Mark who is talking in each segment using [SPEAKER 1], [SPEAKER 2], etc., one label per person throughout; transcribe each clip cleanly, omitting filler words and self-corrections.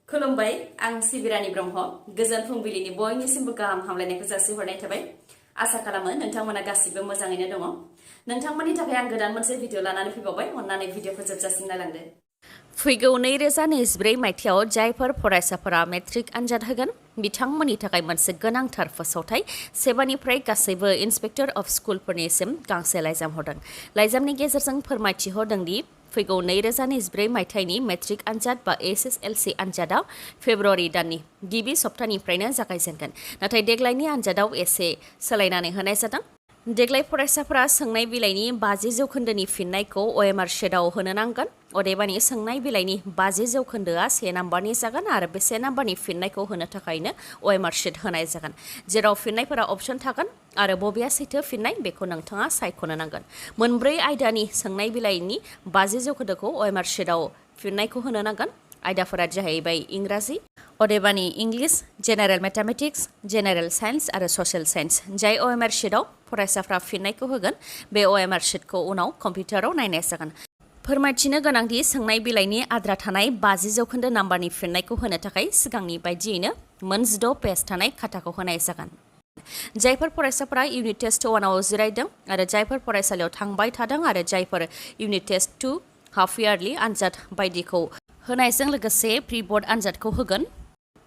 [SPEAKER 1] खुलुमबाय आं सिबिरानि ब्रह्म गोजोन फुंबिलिनि बयनिसिमबो गाहाम हामलायनायखौ जासिहरनाय थाबाय आसा खालामो नोंथांमोना गासिबो मोजाङैनो दङ नोंथांमोननि थाखाय आं गोदान मोनसे भिडिअ लानानै फैबावबाय अन्नानै भिडिअखौ जोबजासिम नायलांदो फैगौ 2024 मायथाइयाव जायफोर फरायसाफोरा मेट्रिक आनजाद होगोन बिथांमोननि थाखाय मोनसे गोनांथार फोसावथाय सेबानिफ्राय गासैबो इन्सपेक्टर अफ स्कुलफोरनिसिम गांसे लाइजाम हरदों लाइजामनि गेजेरजों फोरमायथि हरदों दि फैगौ 2024 मायथाइनि मेट्रिक आनजाद बा एसएसएलसी आनजादा फेब्रुवारि दाननि गिबि सप्तानिफ्रायनो जागायजेनगोन नाथाय देग्लायनि आनजादाव एसे सोलायनानै होनाय जादों देग्लाय फरायसाफोरा सोंनाय बिलाइनि 50 जौखोन्दोनि फिननायखौ ओएमआर शीटआव होनो नांगोन अदेबानि सोंनाय बिलाइनि 50 जौखोन्दोआ 1 नाम्बारनि जागोन आरो बे 1 नाम्बारनि फिननायखौ होनो थाखायनो ओएमआर शीट होनाय जागोन जेराव फिननायफोरा अप्शन थागोन आरो बबेया सैथो फिननाय बेखौ नोंथाङा सायख'नो नांगोन मोनब्रै आयदानि सोंनाय बिलाइनि 50 जौखोन्दोखौ ओएमआर शीटआव फिननायखौ होनो नांगोन आयदाफोरा जाहैबाय इंराजि अदेबानि English general mathematics general science आरो ससियेल साइन्स जाय ओएमआर शीटआव फरायसाफ्रा फिननायखौ होगोन बे ओएमआर शीटखौ उनाव कम्पिउटाराव नायनाय जागोन फोरमायथिनो गोनांदि सोंनाय बिलाइनि आद्रा थानाय 50 जौखोन्दो नाम्बारनि फिननायखौ होनो थाखाय सिगांनि बायदियैनो मोन 16 पेज थानाय खाताखौ होनाय जागोन जायफोर फरायसाफोरा इउनिट टेस्ट 1आव जिरायदों आरो जायफोर फरायसालियाव थांबाय थादों आरो जायफोर इउनिट टेस्ट 2 हाफ इयारलि आनजाद बायदिखौ होनायजों लोगोसे प्रि बोर्ड आनजादखौ होगोन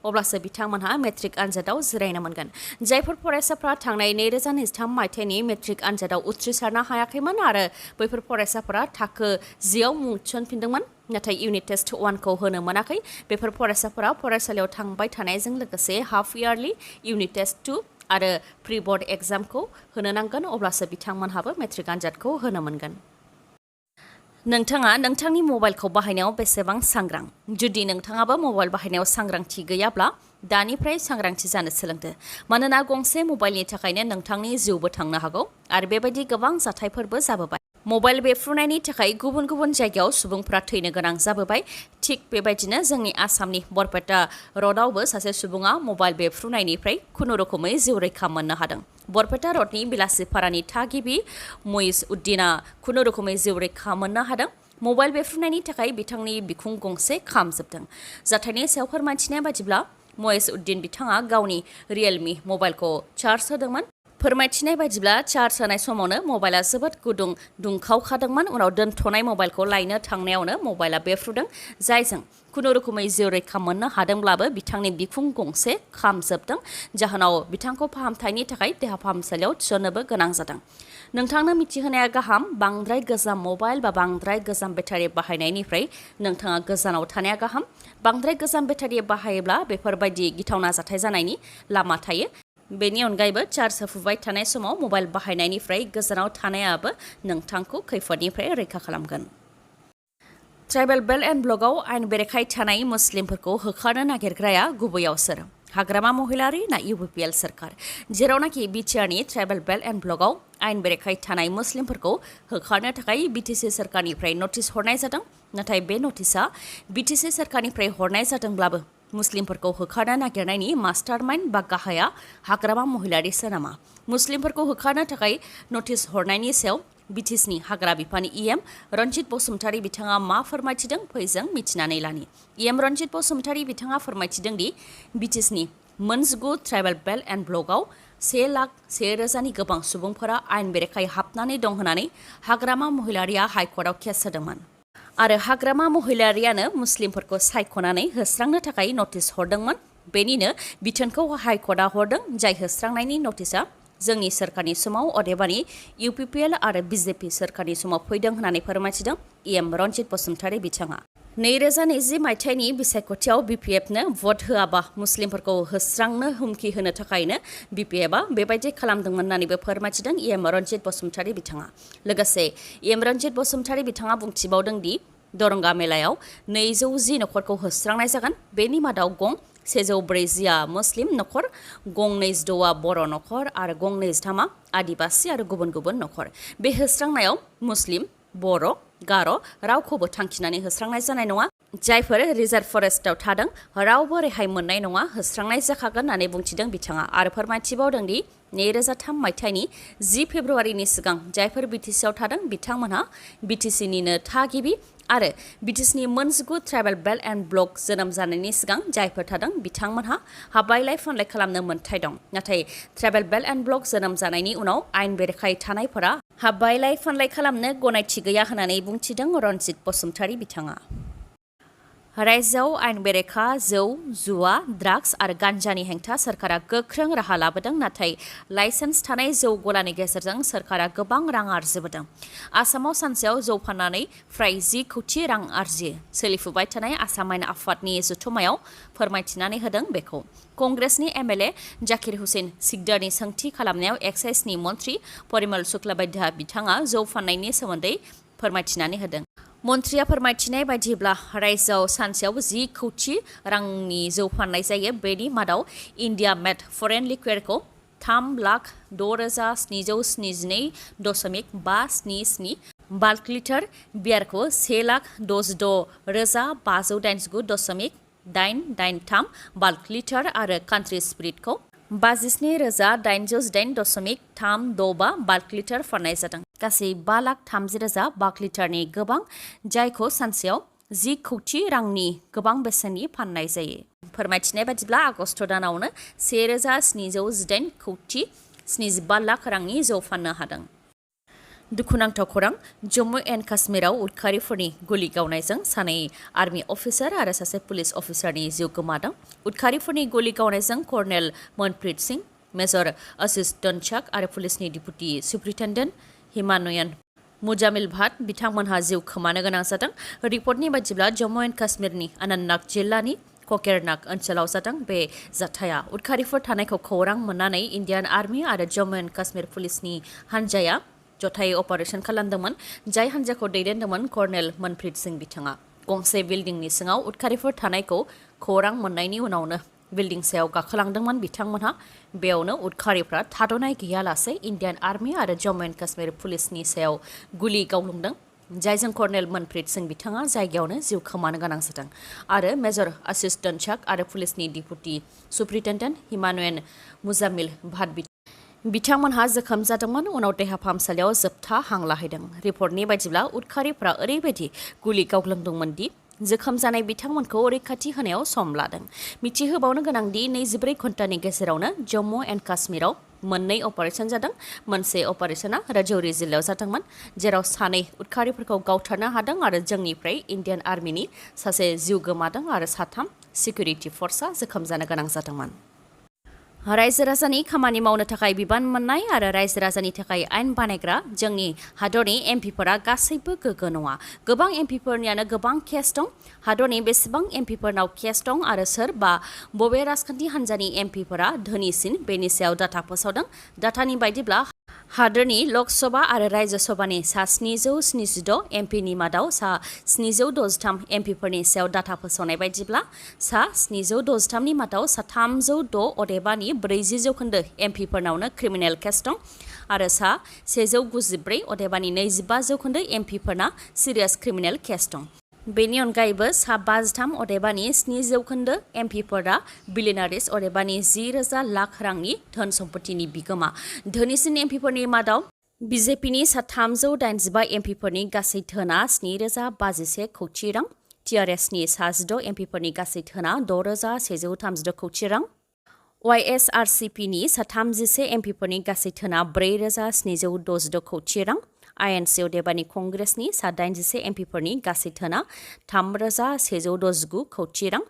[SPEAKER 1] अब्लासो बिथांमोनहा मेट्रिक आनजादाव जिरायनो मोनगोन जायफोर फरायसाफोरा थांनाय 2023 मायथाइनि मेट्रिक आनजादाव उथ्रिसारनो हायाखैमोन आरो बैफोर फरायसाफोरा थाखो 10आव मुं थिसनफिनदोंमोन नाथाय इउनिट टेस्ट 1खौ होनो मोनाखै बेफोर फरायसाफोरा फरायसालियाव थांबाय थानायजों लोगोसे हाफ इयारलि इउनिट टेस्ट 2 आरो प्रि बोर्ड एग्जामखौ होनो नांगोन अब्लासो बिथांमोनहाबो मेट्रिक आनजादखौ होनो मोनगोन नोंथाङा नोंथांनि मबाइलखौ बाहायनायाव बेसेबां सांग्रां जुदि नोंथाङाबो मबाइल बाहायनायाव सांग्रांथि गैयाब्ला दानिफ्राय सांग्रांथि जानो सोलोंदो मानोना गंसे मबाइलनि थाखायनो नोंथांनि जिउबो थांनो हागौ आरो बेबायदि गोबां जाथायफोरबो जाबोबाय मबाइल बेफ्रुनायनि थाखाय गुबुन गुबुन जायगायाव सुबुंफोरा थैनो गोनां जाबोबाय थिग बेबायदिनो जोंनि आसामनि बरपेटा रडआवबो सासे सुबुङा मबाइल बेफ्रुनायनिफ्राय खुनुरुखुमै जिउ रैखा मोननो हादों बरपेटा रडनि बिलासिपारानि थागिबि मइज उद्दिना खुनुरुखुमै जिउ रैखा मोननो हादों मबाइल बेफ्रुनायनि थाखाय बिथांनि बिखुं गंसे खामजोबदों जाथायनि सायाव फोरमायथिनाय बादिब्ला मइज उद्दिन बिथाङा गावनि रियेलमि मबाइलखौ चार्ज होदोंमोन फोरमायथिनाय बादिब्ला चार्ज होनाय समावनो मबाइला जोबोद गुदुं दुंखावखादोंमोन उनाव दोनथ'नाय मबाइलखौ लायनो थांनायावनो मबाइला बेफ्रुदों जायजों खुनुरुखुमै जिउ रैखा मोननो हादोंब्लाबो बिथांनि बिखुं गंसे खामजोबदों जाहोनाव बिथांखौ फाहामथायनि थाखाय देहा फाहामसालियाव थिसननोबो गोनां जादों नोंथांनो मिथिहोनाया गाहाम बांद्राय गोजाम मबाइल बा बांद्राय गोजाम बेटारि बाहायनायनिफ्राय नोंथाङा गोजानाव थानाया गाहाम बांद्राय गोजाम बेटारि बाहायोब्ला बेफोरबायदि गिथावना जाथाय जानायनि लामा थायो बेनि अनगायैबो चार्ज होफुबाय थानाय समाव मबाइल बाहायनायनिफ्राय गोजानाव थानायाबो नोंथांखौ खैफोदनिफ्राय रैखा खालामगोन ट्राइबेल बेल्ट एन्ड ब्लकआव आयेन बेरेखायै थानाय मुस्लिमफोरखौ होखारनो नागिरग्राया गुबैयाव सोर हाग्रामा महिलारि ना इउपिपिएल सोरखार जेरावनाखि बिटिआरनि ट्राइबेल बेल्ट एन्ड ब्लकआव आयेन बेरेखायै थानाय मुस्लिमफोरखौ होखारनो थाखाय बिटिसि सोरखारनिफ्राय नटिस हरनाय जादों नाथाय बे नटिसआ बिटिसि सोरखारनिफ्राय हरनाय जादोंब्लाबो मुस्लिमफोरखौ होखारनो नागिरनायनि मास्टारमाइन्ड बा गाहाया हाग्रामा महिलारिसो नामा मुस्लिमफोरखौ होखारनो थाखाय नटिस हरनायनि सायाव बिटिसिनि हाग्रा बिफाननि इएम रन्जित बसुमतारी बिथाङा मा फोरमायथिदों फै जों मिथिनानै लानि इएम रन्जित बसुमतारी बिथाङा फोरमायथिदों दि बिटिसिनि मोनजिगु ट्राइबेल बेल्ट एन्ड ब्लकआव 1,01,000नि गोबां सुबुंफोरा आयेन बेरेखायै हाबनानै दं होननानै हाग्रामा महिलारिया हाइकर्टआव केस होदोंमोन आरो हाग्रामा महिलारियानो मुस्लिमफोरखौ सायख'नानै होस्रांनो थाखाय नटिस हरदोंमोन बेनिनो बिथोनखौ हाइकर्टआ हरदों जाय होस्रांनायनि नटिसआ जोंनि सोरखारनि समाव अदेबानि इउपिपिएल आरो बिजेपि सोरखारनि समाव फैदों होननानै फोरमायथिदों इएम रन्जित बसुमतारी बिथाङा 2020 मायथाइनि बिसायख'थियाव बिपिएफनो भट होआबा मुस्लिमफोरखौ होस्रांनो हुमखि होनो थाखायनो बिपिएफआ बेबायदि खालामदोंमोन होननानैबो फोरमायथिदों इएम रन्जित बसुमतारी बिथाङा लोगोसे इएम रन्जित बसुमतारी बिथाङा बुंथिबावदों दि दरंगा मेलायाव 210 नखरखौ होस्रांनाय जागोन बेनि मादाव गं 140आ मुस्लिम नखर गं 26आ बर' नखर आरो गं 23आ आदिबासि आरो गुबुन गुबुन नखर बे होस्रांनायाव मुस्लिम बर' गार' रावखौबो थांखिनानै होस्रांनाय जानाय नङा जायफोर रिजार्भ फरेस्टआव थादों रावबो रेहाय मोननाय नङा होस्रांनाय जाखागोन होननानै बुंथिदों बिथाङा आरो फोरमायथिबावदों दि 2003 मायथाइनि 10 फेब्रुवारिनि सिगां जायफोर बिटिसिआव थादों बिथांमोनहा बिटिसिनिनो थागिबि आरो बिटिसिनि मोनजिगु ट्राइबेल बेल्ट एन्ड ब्लक जोनोम जानायनि सिगां जायफोर थादों बिथांमोनहा हाबलाय फानलाय खालामनो मोन्थाय दं। नाथाय ट्राइबेल बेल्ट एन्ड ब्लक जोनोम जानायनि उनाव आयेन बेरेखायै थानायफोरा हाबलाय फानलाय खालामनो गनायथि गैया होननानै बुंथिदों रनजित बसुमतारी बिथाङा। रायजोआव आयेन बेरेखा जौ, जुवा, ड्राग्स आरो गान्जानि हेंथा सोरखारा गोख्रों राहा लाबोदों, नाथाय लाइसेन्स थानाय जौ गलानि गेजेरजों सोरखारा गोबां रां आरजिबोदों। आसामाव सानसेयाव जौ फाननानै फ्राय 10 कौटि रां आरजियो। सोलिफुबाय थानाय आसाम आयेन आफादनि जथुमायाव फोरमायथिनानै होदों बेखौ। कंग्रेसनि एमएलए जाकिर हुसेन सिकदारनि सोंथि खालामनायाव एक्साइजनि मन्थ्रि परिमल शुक्लबैद्य बिथाङा जौ फाननायनि सोमोन्दै फोरमायथिनानै होदों। मन्थ्रिया फोरमायथिनाय बायदिब्ला रायजोआव सानसेयाव 10 कौटि रांनि जौ फाननाय जायो। बेनि मादाव इन्डिया मेड फरेन लिकुइडखौ 3,772.577 बाल्क लिटार, बियारखौ 1,66,589.883 बाल्क लिटार आरो कान्ट्रि स्पिरिटखौ 57,818.365 बाल्क लिटार फाननाय जादों। गासै 5,30,000 बाल्क लिटारनि गोबां, जायखौ सानसेयाव 10 कौटि रांनि गोबां बेसेननि फाननाय जायो। फोरमायथिनाय बायदिब्ला आगस्त दानावनो 1,778,75 लाख रांनि जौ फाननो हादों। दुखुनांथाव खौरां, जम्मु एन्ड काश्मीराव उदखारिफोरनि गुलि गावनायजों सानै आर्मि अफिसार आरो सासे पुलिस अफिसारनि जिउ गोमादों। उदखारिफोरनि गुलि गावनायजों कर्नेल मनप्रीत सिंह, मेजर आशीष धनचक आरो पुलिसनि डिप्युटी सुप्रिन्टेन्डेन्ट हिमानयन मुजामिल भाट बिथांमोनहा जिउ खोमानो गोनां जादों। रिपर्टनि बायदिब्ला जम्मु एन्ड काश्मीरनि अनन्तनाग जिल्लानि ककेरनाग ओनसोलाव जादों बे जाथाया। उदखारिफोर थानायखौ खौरां मोननानै इन्डियान आर्मि आरो जम्मु एन्ड काश्मीर पुलिसनि हान्जाया जथायै अपारेशन खालामदोंमोन। जाय हान्जाखौ दैदेनदोंमोन कर्नेल मनप्रीत सिंह बिथाङा। गंसे बिल्डिंनि सिङाव उदखारिफोर थानायखौ खौरां मोननायनि उनावनो बिल्डिं सायाव गाखोलांदोंमोन बिथांमोनहा। बेयावनो उदखारिफ्रा थाद'नाय गैयालासे इन्डियान आर्मि आरो जम्मु एन्ड काश्मीर पुलिसनि सायाव गुलि गावलुंदों, जायजों कर्नेल मनप्रीत सिंह बिथाङा जायगायावनो जिउ खोमानो गोनां जादों आरो मेजर आशीष धनचक आरो पुलिसनि डिप्युटी सुप्रिन्टेन्डेन्ट हिमानयन मुजामिल भाट बिथांमोनहा जोखोम जादोंमोन, उनाव देहा फाहामसालियाव जोबथा हां लाहैदों। रिपर्टनि बायदिब्ला उदखारिफ्रा ओरैबायदि गुलि गावग्लुंदोंमोन दि जोखोम जानाय बिथांमोनखौ रैखाथि होनायाव सम लादों। मिथिहोबावनो गोनांदि 24 घन्टानि गेजेरावनो जम्मु एन्ड काश्मीराव मोननै अपारेशन जादों। मोनसे अपारेशना राजौरी जिल्लायाव जादोंमोन, जेराव सानै उदखारिफोरखौ गावथारनो हादों आरो जोंनिफ्राय इन्डियान आर्मिनि सासे जिउ गोमादों आरो 3 सिकिउरिटि फर्सआ जोखोम जानो गोनां जादोंमोन। रायजो राजानि खामानि मावनो थाखाय बिबान मोननाय आरो रायजो राजानि थाखाय आयेन बानायग्रा जोंनि हादरनि एमपिफोरा गासैबो गोग्गो नङा। गोबां एमपिफोरनियानो गोबां केस दं। हादरनि बेसेबां एमपिफोरनाव केस दं आरो सोर बा बबे राजखान्थि हान्जानि एमपिफोरा धोनिसिन बेनि सायाव डाटा फोसावदों। डाटानि बायदिब्ला हादरनि लकसभा आरो राज्य सभानि सा 776 एमपिनि मादाव सा 763 एमपिफोरनि सायाव डाटा फोसावनाय बायदिब्ला सा 763नि मादाव सा 306 अदेबानि 40% एमपिफोरनावनो क्रिमिनेल केस दं आरो सा 194 अदेबानि 25% एमपिफोरना सिरियास क्रिमिनेल केस दं। बेनि अनगायैबो सा 53 अदेबानि 7% एमपिफोरा बिलियनारिस अदेबानि 10,000 लाख रांनि धोन सम्पतिनि बिगोमा। धोनिसिन एमपिफोरनि मादाव बिजेपिनि सा 385 एमपिफोरनि गासै धोना 7,051 कौटि रां, टिआरएसनि सा 6 एमपिफोरनि गासै धोना 6,136 कौटि रां, वाइएसआरसिपिनि सा 31 एमपिफोरनि गासै धोना 4,766 कौटि रां, आइएनसि अदेबानि कंग्रेसनि सा 81 एमपिफोरनि गासै धोना 3,169 कौटि रां,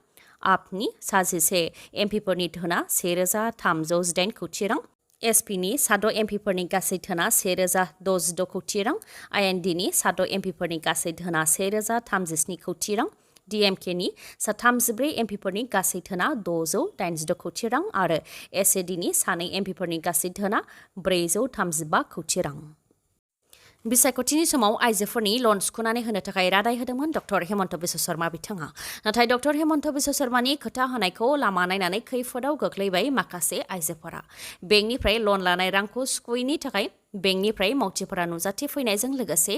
[SPEAKER 1] आपनि सा 11 एमपिफोरनि धोना 1,308 कौटि रां, एसपिनि सा 6 एमपिफोरनि गासै धोना 1,066 कौटि रां, आइएनडिनि सा 6 एमपिफोरनि गासै धोना 1,037 कौटि रां, डिएमकेनि सा 34 एमपिफोरनि गासै धोना 686 कौटि रां आरो एसएडिनि सानै एमपिफोरनि गासै धोना 435 कौटि रां। बिसायख'थिनि समाव आइजोफोरनि लन सुख'नानै होनो थाखाय रादाय होदोंमोन डक्टर हेमन्त बिश्व शर्मा बिथाङा। नाथाय डक्टर हेमन्त बिश्व शर्मानि खोथा होनायखौ लामा नायनानै खैफोदाव गोग्लैबाय माखासे आइजोफोरा। बेंकनिफ्राय लन लानाय रांखौ सुख'यैनि थाखाय बेंकनिफ्राय मावथिफोरा नुजाथिफैनायजों लोगोसे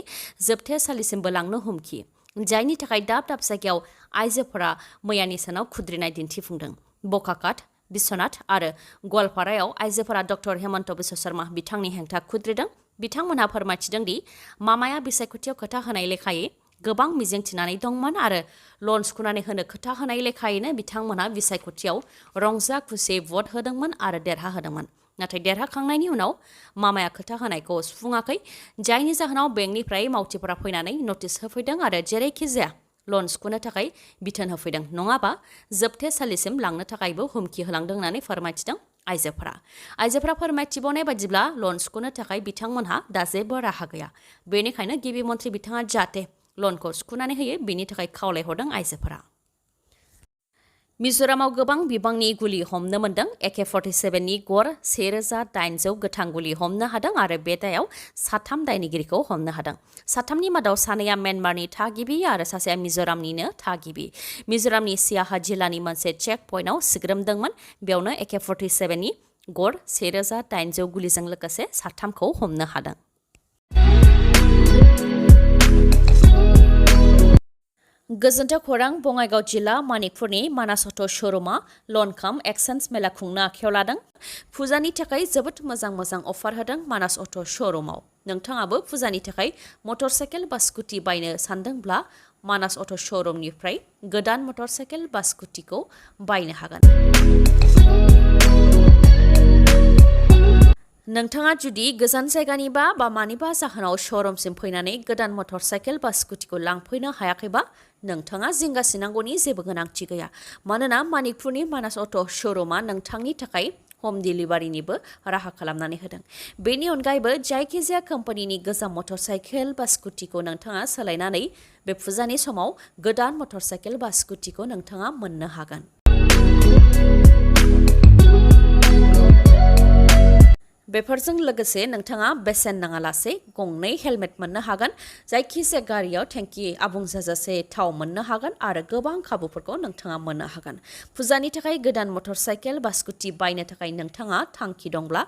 [SPEAKER 1] जोबथेसालिसिमबो लांनो हुमखि, जायनि थाखाय दाब दाब जायगायाव आइजोफोरा मैयानि सानाव खुद्रिनाय दिन्थिफुंदों। बकाकाट, बिश्वनाथ आरो गवालपारायाव आइजोफोरा डक्टर हेमन्त बिश्व शर्मा बिथांनि हेंथा खुद्रिदों। बिथांमोनहा फोरमायथिदों दि मामाया बिसायख'थियाव खोथा होनाय लेखायै गोबां मिजिं थिनानै दंमोन आरो लन सुख'नानै होनो खोथा होनाय लेखायैनो बिथांमोनहा बिसायख'थियाव रंजा खुसियै भट होदोंमोन आरो देरहाहोदोंमोन। नाथाय देरहाखांनायनि उनाव मामाया खोथा होनायखौ सुफुङाखै, जायनि जाहोनाव बेंकनिफ्राय मावथिफोरा फैनानै नटिस होफैदों आरो जेरैखि जाया लन सुख'नो थाखाय बिथोन होफैदों, नङाबा जोबथेसालिसिम लांनो थाखायबो हुमखि होलांदों होननानै फोरमायथिदों आइजोफोरा फोरमायथिबावनाय बायदिब्ला लन सुख'नो थाखाय बिथांमोनहा दा जेबो राहा गैया। बेनिखायनो गिबि मन्थ्रि बिथाङा जाहाथे लनखौ सुख'नानै होयो बेनि थाखाय खावलायहरदों आइजोफोरा। मिज'रामाव गोबां बिबांनि गुलि हमनो मोन्दों। AK-47नि गर 1800 गोथां गुलि हमनो हादों आरो बे दायाव 3 दायनिगिरिखौ हमनो हादों। 3नि मादाव 2आ म्यानमारनि थागिबि आरो 1आ मिज'रामनिनो थागिबि। मिज'रामनि सियाहा जिल्लानि मोनसे चेक पइन्टआव सिग्रोमदोंमोन। बेयावनो AK-47नि गर 1800 गुलिजों लोगोसे 3खौ हमनो हादों। गोजोन्थों खौरां बङाइगाव जिल्ला मानिकपुरनि मानास अट' श'रुमा लन काम एक्सचेन्ज मेला खुंनो आखायाव लादों। फुजानि थाखाय जोबोद मोजां अफार होदों मानास अट' श'रुमाव। नोंथाङाबो फुजानि थाखाय मटर साइकेल बा स्कुटि बायनो सानदोंब्ला मानास अट' श'रुमनिफ्राय गोदान मटर साइकेल बा स्कुटिखौ बायनो हागोन। नोंथाङा जुदि गोजान जायगानिबा बा मानिबा जाहोनाव श'रुमसिम फैनानै गोदान मटर साइकेल बा स्कुटिखौ लांफैनो हायाखैबा नोंथाङा जिंगासिनांगौनि जेबो गोनांथि गैया। मानोना मानिकपुरनि मानास अट' श'रुमा नोंथांनि थाखाय हम डिलिभारिनिबो राहा खालामनानै होदों। बेनि अनगायैबो जायखिजाया कम्पानिनि गोजाम मटर साइकेल बा स्कुटिखौ नोंथाङा सोलायनानै बे फुजानि समाव गोदान मटर साइकेल बा स्कुटिखौ नोंथाङा मोननो हागोन। बेफोरजों लोगोसे नोंथाङा बेसेन नाङालासे गंनै हेलमेट मोननो हागोन। जायखिजाया गारियाव टेंकि आबुं जाजासे थाव मोननो हागोन आरो गोबां खाबुफोरखौ नोंथाङा मोननो हागोन। फुजानि थाखाय गोदान मटर साइकेल बा स्कुटि बायनो थाखाय नोंथाङा थांखि दंब्ला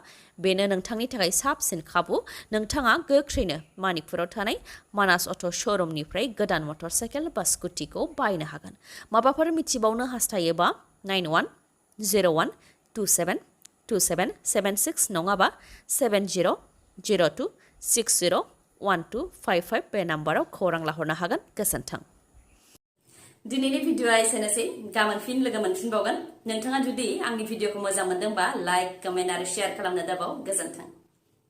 [SPEAKER 1] बेनो नोंथांनि थाखाय साबसिन खाबु। नोंथाङा गोख्रैनो मानिकपुराव थानाय मानास अट' श'रुमनिफ्राय गोदान मटर साइकेल बा स्कुटिखौ बायनो हागोन। माबाफोर मिथिबावनो हास्थायोबा 9101272776 नङाबा 7002601255 बे नाम्बाराव खौरां लाहरनो हागोन। गोजोन्थों। दिनैनि भिडिअ'आ एसेनोसै। गाबोन फिन लोगो मोनफिनबावगोन। नोंथाङा जुदि आंनि भिडिअ'खौ मोजां मोनदोंबा लाइक, कमेन्ट आरो शेयार खालामनो दाबाव। गोजोन्थों।